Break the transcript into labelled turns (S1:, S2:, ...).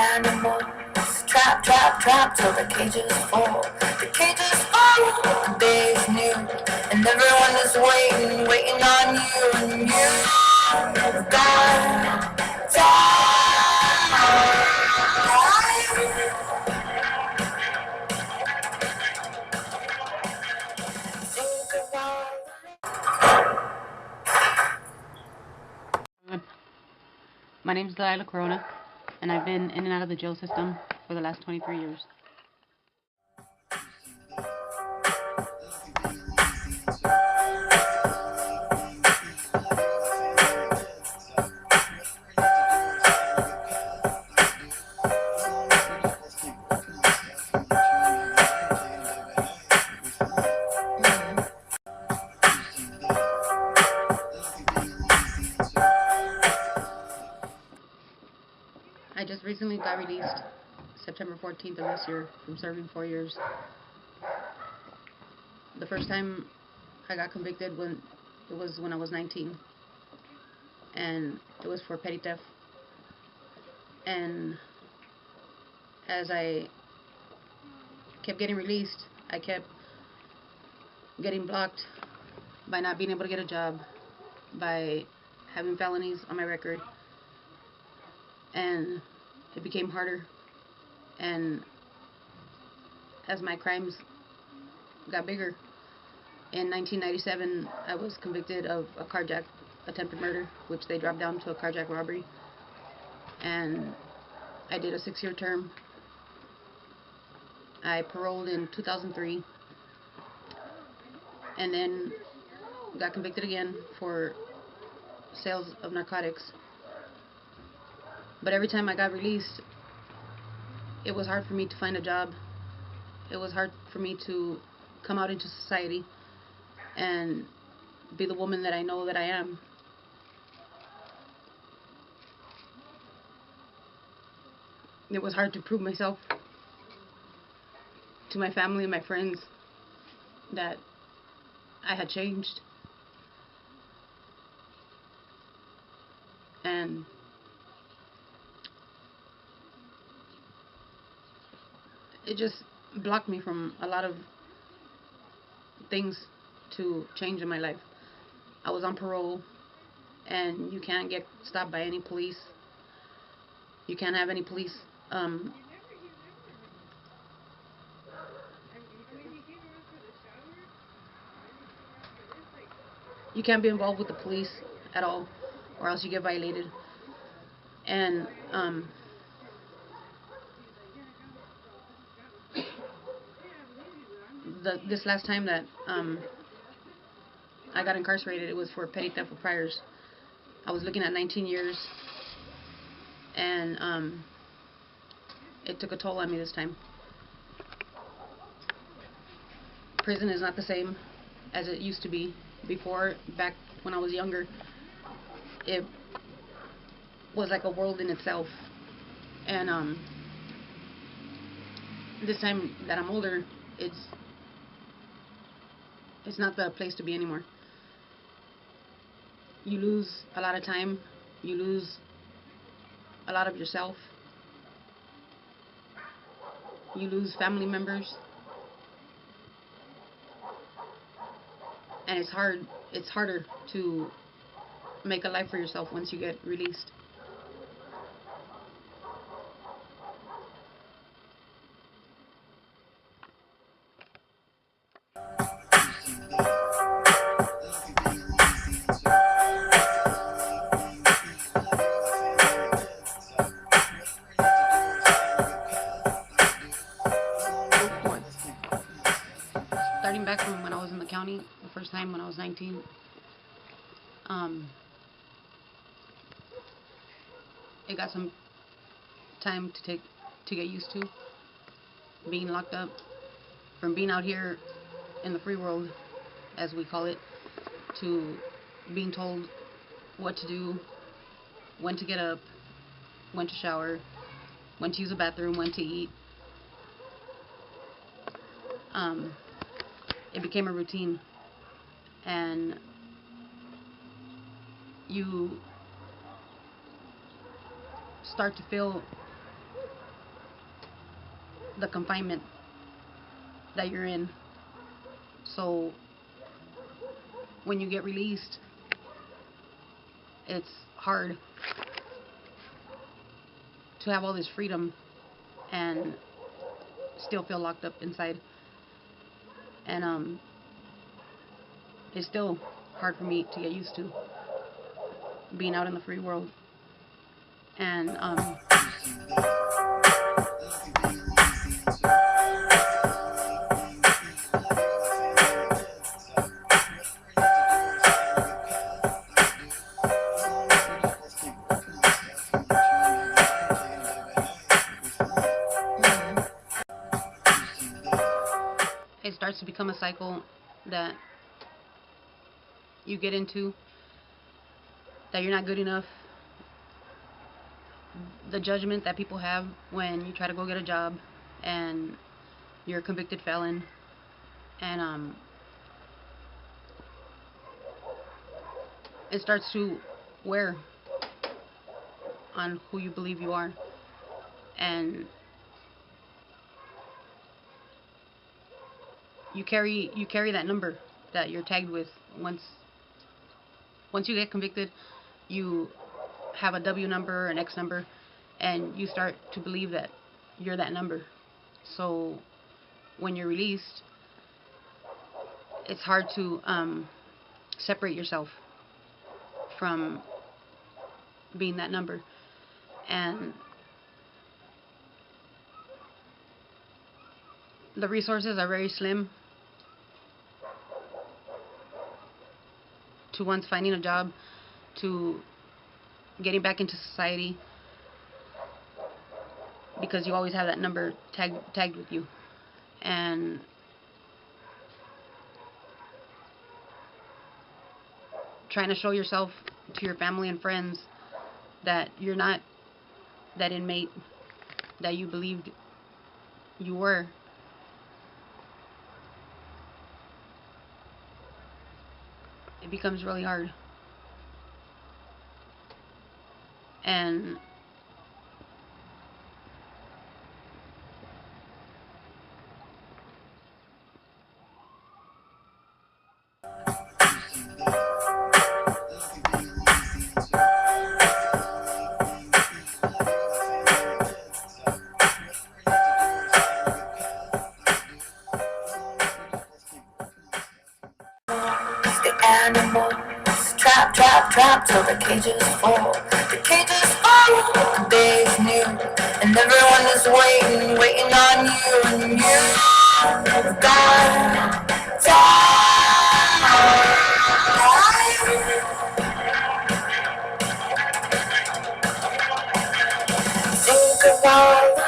S1: animals. Trap, trap, trap till the cages fall. The cages fall, the day is new, and everyone is waiting, waiting on you, and you got time. Think about
S2: My name is Desiree Ramirez, and I've been in and out of the jail system for the last 23 years. I just recently got released September 14th of this year from serving 4 years. The first time I got convicted was when I was 19, and it was for petty theft. And as I kept getting released, I kept getting blocked by not being able to get a job, by having felonies on my record, and it became harder. And as my crimes got bigger, in 1997 I was convicted of a carjack attempted murder, which they dropped down to a carjack robbery, and I did a 6-year term. I paroled in 2003, and then got convicted again for sales of narcotics. But every time I got released, it was hard for me to find a job. It was hard for me to come out into society and be the woman that I know that I am. It was hard to prove myself to my family and my friends that I had changed. And it just blocked me from a lot of things to change in my life. I was on parole, and you can't get stopped by any police. You can't have any police you can't be involved with the police at all, or else you get violated. And this last time that I got incarcerated, it was for petty theft of priors. I was looking at 19 years, and it took a toll on me this time. Prison is not the same as it used to be before. Back when I was younger, it was like a world in itself, and this time that I'm older, it's not the place to be anymore. You lose a lot of time, you lose a lot of yourself, you lose family members, and it's harder to make a life for yourself once you get released. Starting back from when I was in the county, the first time when I was 19, it got some time to get used to being locked up. From being out here in the free world, as we call it, to being told what to do, when to get up, when to shower, when to use the bathroom, when to eat. It became a routine, and you start to feel the confinement that you're in. So when you get released, it's hard to have all this freedom and still feel locked up inside. And it's still hard for me to get used to being out in the free world. And it starts to become a cycle that you get into, that you're not good enough. The judgment that people have when you try to go get a job and you're a convicted felon, and it starts to wear on who you believe you are. And you carry that number that you're tagged with. Once you get convicted, you have a W number, an X number, and you start to believe that you're that number. So when you're released, it's hard to separate yourself from being that number. And the resources are very slim to once finding a job, to getting back into society, because you always have that number tagged with you. And trying to show yourself to your family and friends that you're not that inmate that you believed you were. It becomes really hard. And
S1: animals trap till the cages fall. The cages fall, the day is new, and everyone is waiting on you, and you got time. Think of all